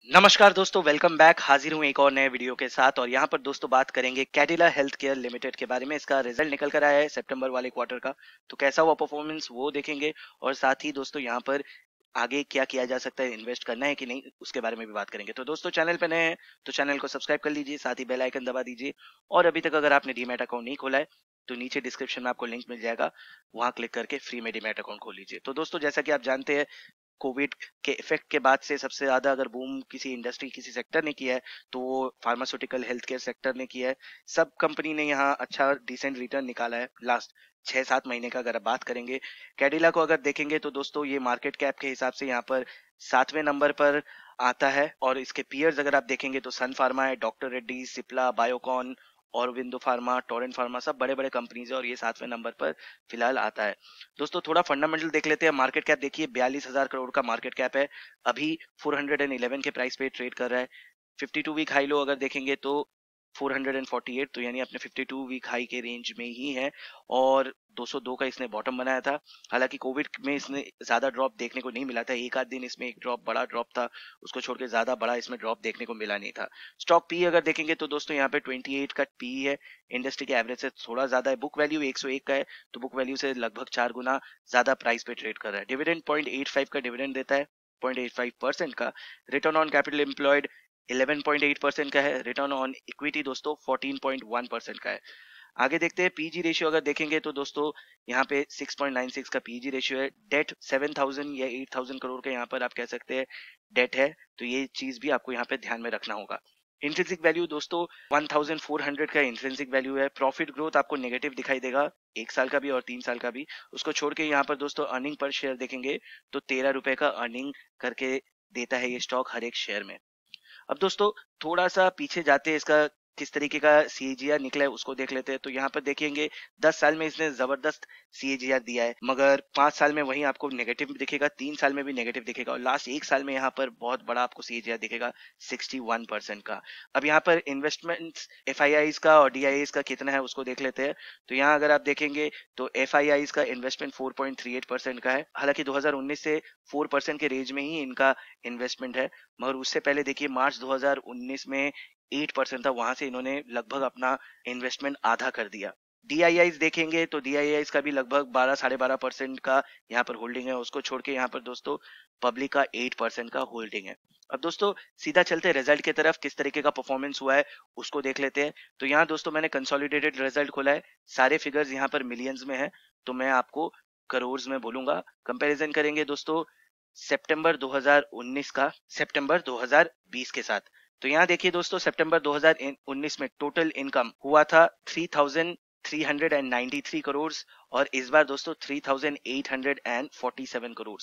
नमस्कार दोस्तों, welcome back. हाजिर हूँ एक और नए वीडियो के साथ। और यहाँ पर दोस्तों बात करेंगे कैडिला हेल्थ केयर लिमिटेड के बारे में। इसका रिजल्ट निकल कर आया है सितंबर वाले क्वार्टर का, तो कैसा हुआ परफॉर्मेंस वो देखेंगे। और साथ ही दोस्तों यहाँ पर आगे क्या किया जा सकता है, इन्वेस्ट करना है कि नहीं, उसके बारे में भी बात करेंगे। तो दोस्तों चैनल पे नए हैं तो चैनल को सब्सक्राइब कर लीजिए, साथ ही बेल आइकन दबा दीजिए। और अभी तक अगर आपने डीमैट अकाउंट नहीं खोला है तो नीचे डिस्क्रिप्शन में आपको लिंक मिल जाएगा, वहां क्लिक करके फ्री में डीमैट अकाउंट खोल लीजिए। तो दोस्तों जैसा कि आप जानते हैं, कोविड के इफेक्ट के बाद से सबसे ज्यादा अगर बूम किसी इंडस्ट्री किसी सेक्टर ने किया है तो वो फार्मास्यूटिकल हेल्थ केयर सेक्टर ने किया है। सब कंपनी ने यहाँ अच्छा डिसेंट रिटर्न निकाला है लास्ट 6-7 महीने का। अगर आप बात करेंगे कैडिला को अगर देखेंगे तो दोस्तों ये मार्केट कैप के हिसाब से यहाँ पर 7वें नंबर पर आता है। और इसके पीयर्स अगर आप देखेंगे तो सन फार्मा है, doctor Reddy, Cipla, Biocon, Aurobindo pharma, Torrent pharma, सब बड़े बड़े कंपनीज है और ये 7वें नंबर पर फिलहाल आता है। दोस्तों थोड़ा फंडामेंटल देख लेते हैं। मार्केट कैप देखिए 42,000 करोड़ का मार्केट कैप है। अभी 411 के प्राइस पे ट्रेड कर रहा है। 52 वीक हाई लो अगर देखेंगे तो 448, तो यानी अपने 52 वीक हाई के रेंज में ही है। और 202 का इसने बॉटम बनाया था। हालांकि कोविड में इसने ज्यादा ड्रॉप देखने को नहीं मिला था, एक आध दिन इसमें एक ड्रॉप, बड़ा ड्रॉप था, उसको छोड़ के ज्यादा बड़ा इसमें ड्रॉप देखने को मिला नहीं था। स्टॉक पी अगर देखेंगे तो दोस्तों यहाँ पे 28 का पी है, इंडस्ट्री के एवरेज से थोड़ा ज्यादा है। बुक वैल्यू 101 का है, तो बुक वैल्यू से लगभग 4 गुना ज्यादा प्राइस पे ट्रेड कर रहा है। डिविडेंड 0.85 का डिविडेंड देता है, 0.85% का। रिटर्न ऑन कैपिटल एम्प्लॉयड 11.8% का है। रिटर्न ऑन इक्विटी दोस्तों 14.1% का है। आगे देखते हैं पीजी रेशियो अगर देखेंगे तो दोस्तों यहाँ पे 6.96 का पीजी रेशियो है। डेट 7,000 या 8,000 करोड़ के यहाँ पर आप कह सकते हैं डेट है, तो ये चीज भी आपको यहाँ पे ध्यान में रखना होगा। इंट्रिंसिक वैल्यू दोस्तों 1,400 का इंट्रिंसिक वैल्यू है। प्रॉफिट ग्रोथ आपको नेगेटिव दिखाई देगा, 1 साल का भी और 3 साल का भी। उसको छोड़ के यहाँ पर दोस्तों अर्निंग पर शेयर देखेंगे तो 13 रुपए का अर्निंग करके देता है ये स्टॉक हर एक शेयर में। अब दोस्तों थोड़ा सा पीछे जाते हैं, इसका किस तरीके का सीएजीआर निकला है उसको देख लेते हैं। तो यहाँ पर देखेंगे 10 साल में इसने जबरदस्त सीएजीआर दिया है, मगर 5 साल में वहीं आपको नेगेटिव दिखेगा, 3 साल में भी नेगेटिव दिखेगा और लास्ट 1 साल में यहाँ पर बहुत बड़ा आपको सीएजीआर दिखेगा 61% का। अब यहाँ पर इन्वेस्टमेंट एफआईआईज का और डीआईआईज का कितना है उसको देख लेते हैं। तो यहाँ अगर आप देखेंगे तो एफआईआईज का इन्वेस्टमेंट 4.38% का है। हालांकि 2019 से 4% के रेंज में ही इनका इन्वेस्टमेंट है, मगर उससे पहले देखिए मार्च 2019 में 8% था, वहां से इन्होंने लगभग अपना इन्वेस्टमेंट आधा कर दिया। डीआईआईज देखेंगे तो डीआईआईज का भी लगभग 12-12.5% का यहाँ पर होल्डिंग है। उसको छोड़ के यहाँ पर दोस्तों पब्लिक का 8% का होल्डिंग है। अब दोस्तों सीधा चलते रिजल्ट की तरफ, किस तरीके का परफॉर्मेंस हुआ है उसको देख लेते हैं। तो यहाँ दोस्तों मैंने कंसोलिडेटेड रिजल्ट खोला है, सारे फिगर्स यहाँ पर मिलियंस में है, तो मैं आपको करोड़ में बोलूंगा। कंपैरिजन करेंगे दोस्तों सितंबर 2019 का सितंबर 2020 के साथ। तो यहाँ देखिए दोस्तों सितंबर 2019 में टोटल इनकम हुआ था 3,393 करोड़ और इस बार दोस्तों 3,847 करोड़।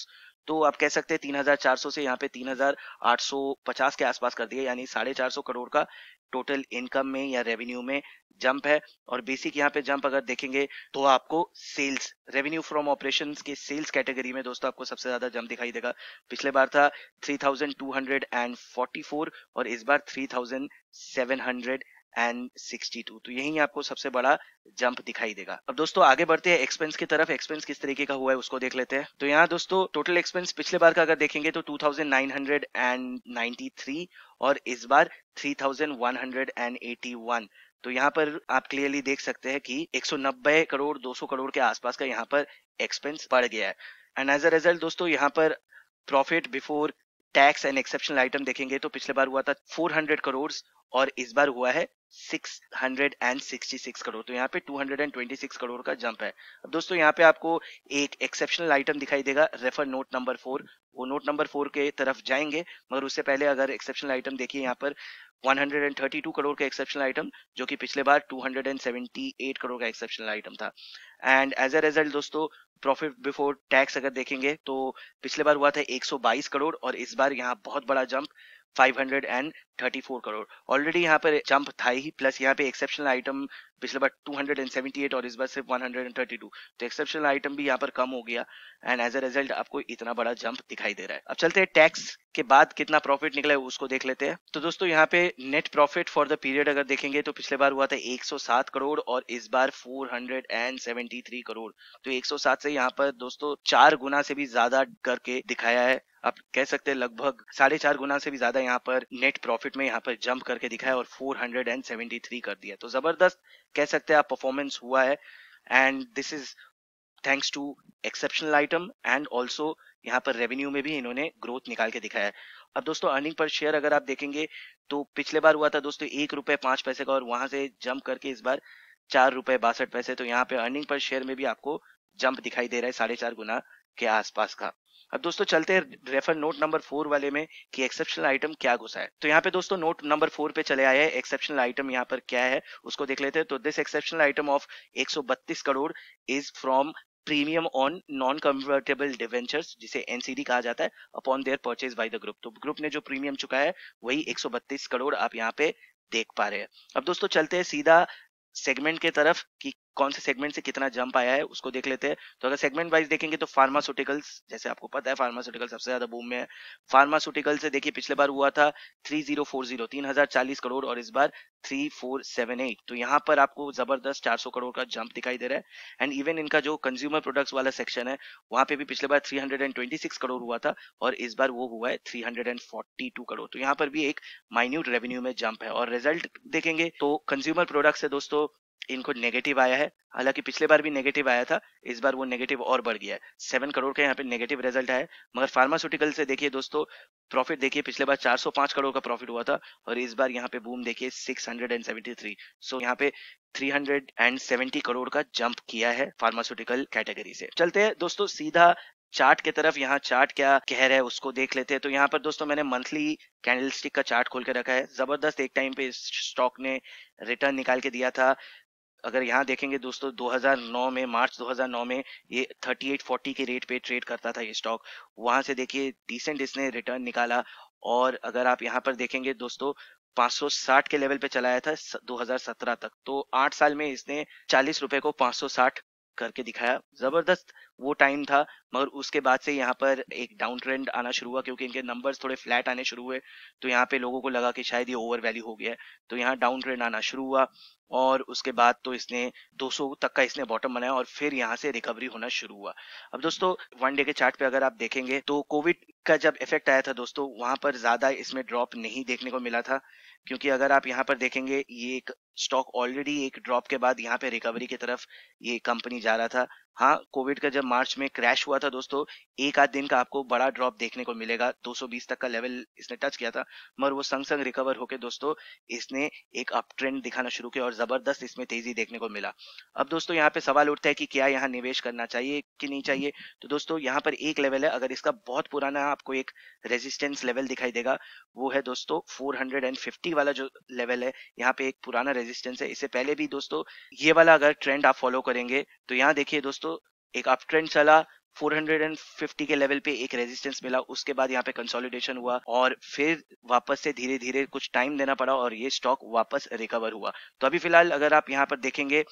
तो आप कह सकते हैं 3,400 से यहाँ पे 3,850 के आसपास कर दिया, यानी 450 करोड़ का टोटल इनकम में या रेवेन्यू में जंप है। और बेसिक यहाँ पे जंप अगर देखेंगे तो आपको सेल्स रेवेन्यू फ्रॉम ऑपरेशंस के सेल्स कैटेगरी में दोस्तों आपको सबसे ज्यादा जंप दिखाई देगा। पिछले बार था 3,244 और इस बार 3,762, तो यही आपको सबसे बड़ा जंप दिखाई देगा। अब दोस्तों आगे बढ़ते हैं एक्सपेंस की तरफ। एक्सपेंस किस तरीके का हुआ है उसको देख लेते हैं। तो यहाँ दोस्तों टोटल एक्सपेंस पिछले बार का अगर देखेंगे तो 2,993 और इस बार 3,181। तो यहाँ पर आप क्लियरली देख सकते हैं कि 190 करोड़ 200 करोड़ के आसपास का यहाँ पर एक्सपेंस बढ़ गया है। एंड एज अ रिजल्ट दोस्तों यहाँ पर profit before tax and exceptional item देखेंगे तो पिछले बार हुआ था 400 करोड़ और इस बार हुआ है 666 करोड़। तो यहाँ पे 226 करोड़ का जंप है। अब दोस्तों यहाँ पे आपको एक एक्सेप्शनल आइटम दिखाई देगा, रेफर नोट नंबर 4। वो नोट नंबर 4 के तरफ जाएंगे, मगर उससे पहले अगर एक्सेप्शनल आइटम देखिए यहाँ पर 132 करोड़ का एक्सेप्शनल आइटम, जो कि पिछले बार 278 करोड़ का एक्सेप्शनल आइटम था। एंड एज अ रिजल्ट दोस्तों प्रॉफिट बिफोर टैक्स अगर देखेंगे तो पिछले बार हुआ था 122 करोड़ और इस बार यहाँ बहुत बड़ा जंप 534 करोड़। ऑलरेडी यहाँ पर जंप था ही, प्लस यहाँ पे एक्सेप्शनल आइटम पिछले बार 278 और इस बार सिर्फ 132, तो एक्सेप्शनल आइटम भी यहाँ पर कम हो गया एंड एज अ रिजल्ट आपको इतना बड़ा जंप दिखाई दे रहा है। अब चलते हैं टैक्स के बाद कितना प्रॉफिट निकला है उसको देख लेते हैं। तो दोस्तों यहाँ पे net profit for the period अगर देखेंगे तो पिछले बार हुआ था 107 करोड़ और इस बार 473 करोड़। तो 107 से यहाँ पर दोस्तों 4 गुना से भी ज्यादा करके दिखाया है। आप कह सकते हैं लगभग 4.5 गुना से भी ज्यादा यहाँ पर नेट प्रॉफिट में यहाँ पर जंप करके दिखाया और 473 कर दिया। तो जबरदस्त कह सकते हैं आप परफॉर्मेंस हुआ है and this is thanks to exceptional item and also यहाँ पर रेवेन्यू में भी इन्होंने ग्रोथ निकाल के दिखाया है। अब दोस्तों अर्निंग पर शेयर अगर आप देखेंगे तो पिछले बार हुआ था दोस्तों 1 रुपए 5 पैसे का और वहां से जंप करके इस बार 4 रुपए 62 पैसे। तो यहाँ पे अर्निंग पर शेयर में भी आपको जंप दिखाई दे रहा है 4.5 गुना के आसपास का। अब दोस्तों चलते हैं रेफर नोट नंबर 4 वाले में कि एक्सेप्शनल आइटम क्या घुसा है। तो यहाँ पे दोस्तों नोट नंबर 4 पे चले आए हैं। एक्सेप्शनल आइटम यहाँ पर क्या है उसको देख लेते हैं। तो this exceptional item of 132 crore is from premium on non convertible debentures, जिसे एनसीडी कहा जाता है, upon their purchase by the group. तो ग्रुप ने जो प्रीमियम चुका है वही 132 करोड़ आप यहाँ पे देख पा रहे हैं। अब दोस्तों चलते हैं सीधा सेगमेंट के तरफ कि कौन से सेगमेंट से कितना जंप आया है उसको देख लेते हैं। तो अगर सेगमेंट वाइज देखेंगे तो फार्मास्यूटिकल्स, जैसे आपको पता है फार्मास्यूटिकल सबसे ज्यादा बूम में है। फार्मास्यूटिकल से देखिए पिछले बार हुआ था 3040 करोड़ और इस बार 3478। तो यहाँ पर आपको जबरदस्त 400 करोड़ का जंप दिखाई दे रहा है एंड इवन इनका जो कंज्यूमर प्रोडक्ट्स वाला सेक्शन है वहां पे भी पिछले बार 326 करोड़ हुआ था और इस बार वो हुआ है 342 करोड़। तो यहाँ पर भी एक माइन्यूट रेवेन्यू में जंप है। और रिजल्ट देखेंगे तो कंज्यूमर प्रोडक्ट्स से दोस्तों इनको नेगेटिव आया है। हालांकि पिछले बार भी नेगेटिव आया था, इस बार वो नेगेटिव और बढ़ गया है। 7 करोड़ का यहाँ पे नेगेटिव रिजल्ट है। मगर फार्मास्यूटिकल से देखिए दोस्तों प्रॉफिट देखिए पिछले बार 405 करोड़ का प्रॉफिट हुआ था और इस बार यहाँ पे बूम देखिए 673। सो यहाँ पे 370 करोड़ का जंप किया है फार्मास्यूटिकल कैटेगरी से। चलते हैं दोस्तों सीधा चार्ट की तरफ। यहाँ चार्ट क्या कह रहा है उसको देख लेते हैं। तो यहाँ पर दोस्तों मैंने मंथली कैंडलस्टिक का चार्ट खोल के रखा है। जबरदस्त एक टाइम पे इस स्टॉक ने रिटर्न निकाल के दिया था। अगर यहाँ देखेंगे दोस्तों 2009 में, मार्च 2009 में ये 3840 के रेट पे ट्रेड करता था ये स्टॉक। वहां से देखिए डिसेंट इसने रिटर्न निकाला और अगर आप यहाँ पर देखेंगे दोस्तों 560 के लेवल पे चलाया था 2017 तक। तो 8 साल में इसने 40 रुपए को 560 करके दिखाया। जबरदस्त वो टाइम था। मगर उसके बाद से यहाँ पर एक डाउन ट्रेंड आना शुरू हुआ क्योंकि इनके नंबर्स थोड़े फ्लैट आने शुरू हुए। तो यहाँ पे लोगों को लगा कि शायद ये ओवर वैल्यू हो गया है, तो यहाँ डाउन ट्रेंड आना शुरू हुआ और उसके बाद तो इसने 200 तक का इसने बॉटम बनाया और फिर यहाँ से रिकवरी होना शुरू हुआ। अब दोस्तों वन डे के चार्ट पे अगर आप देखेंगे तो कोविड का जब इफेक्ट आया था दोस्तों वहां पर ज्यादा इसमें ड्रॉप नहीं देखने को मिला था, क्योंकि अगर आप यहाँ पर देखेंगे ये एक स्टॉक ऑलरेडी एक ड्रॉप के बाद यहाँ पे रिकवरी की तरफ ये कंपनी जा रहा था। हाँ, कोविड का जब मार्च में क्रैश हुआ था दोस्तों एक आध दिन का आपको बड़ा ड्रॉप देखने को मिलेगा, 220 तक का लेवल इसने टच किया था। मगर वो संग संग रिकवर होके दोस्तों इसने एक अप ट्रेंड दिखाना शुरू किया और जबरदस्त इसमें तेजी देखने को मिला। अब दोस्तों यहाँ पे सवाल उठता है कि क्या यहाँ निवेश करना चाहिए कि नहीं चाहिए। तो दोस्तों यहाँ पर एक लेवल है, अगर इसका बहुत पुराना आपको एक रेजिस्टेंस लेवल दिखाई देगा, वो है दोस्तों 450 वाला जो लेवल है। यहाँ पे एक पुराना रेजिस्टेंस है। इससे पहले भी दोस्तों ये वाला अगर ट्रेंड आप फॉलो करेंगे तो यहाँ देखिए दोस्तों एक अप ट्रेंड चला, 450 के लेवल पे एक रेजिस्टेंस मिला, उसके बाद यहाँ पे कंसोलिडेशन हुआ और फिर वापस से धीरे धीरे कुछ टाइम देना पड़ा और ये स्टॉक वापस रिकवर हुआ। तो अभी फिलहाल अगर आप यहाँ पर देखेंगे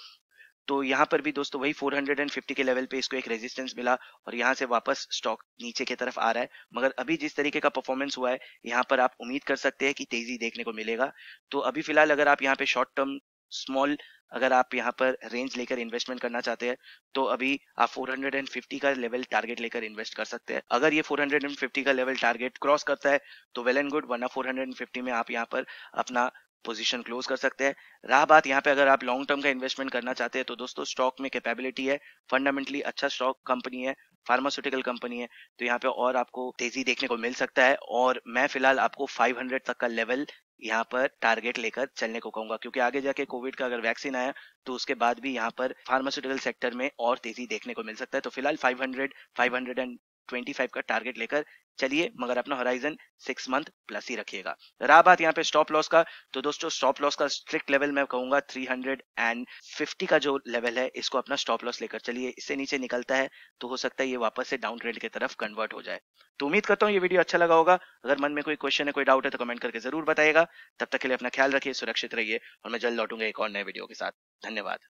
तो यहाँ पर भी दोस्तों वही 450 के लेवल पे इसको एक रेजिस्टेंस मिला और यहाँ से वापस स्टॉक नीचे की तरफ आ रहा है। मगर अभी जिस तरीके का परफॉर्मेंस हुआ है यहाँ पर आप उम्मीद कर सकते हैं कि तेजी देखने को मिलेगा। तो अभी फिलहाल अगर आप यहाँ पे शॉर्ट टर्म स्मॉल अगर आप यहाँ पर रेंज लेकर इन्वेस्टमेंट करना चाहते हैं तो अभी आप 450 का लेवल टारगेट लेकर इन्वेस्ट कर सकते हैं। अगर ये 450 का लेवल टारगेट क्रॉस करता है तो वेल एंड गुड, वरना 450 में आप यहाँ पर अपना पोजीशन क्लोज कर सकते हैं। रहा बात यहाँ पे अगर आप लॉन्ग टर्म का इन्वेस्टमेंट करना चाहते हैं तो दोस्तों स्टॉक में कैपेबिलिटी है, फंडामेंटली अच्छा स्टॉक कंपनी है, फार्मास्यूटिकल कंपनी है, तो यहाँ पे और आपको तेजी देखने को मिल सकता है। और मैं फिलहाल आपको 500 तक का लेवल यहाँ पर टारगेट लेकर चलने को कहूंगा, क्योंकि आगे जाके कोविड का अगर वैक्सीन आया तो उसके बाद भी यहाँ पर फार्मास्यूटिकल सेक्टर में और तेजी देखने को मिल सकता है। तो फिलहाल 500 25 का टारगेट लेकर चलिए, मगर अपना होराइजन 6 मंथ प्लस ही रखिएगा। रहा बात यहाँ पे स्टॉप लॉस का, तो दोस्तों स्टॉप लॉस का स्ट्रिक्ट लेवल मैं कहूंगा 350 का जो लेवल है, इसको अपना स्टॉप लॉस लेकर चलिए। इससे नीचे निकलता है तो हो सकता है ये वापस से डाउन ट्रेंड की तरफ कन्वर्ट हो जाए। तो उम्मीद करता हूँ ये वीडियो अच्छा लगा होगा। अगर मन में कोई क्वेश्चन है, कोई डाउट है तो कमेंट करके जरूर बताइएगा। तब तक के लिए अपना ख्याल रखिए, सुरक्षित रहिए और मैं जल्द लौटूंगा एक और नए वीडियो के साथ। धन्यवाद।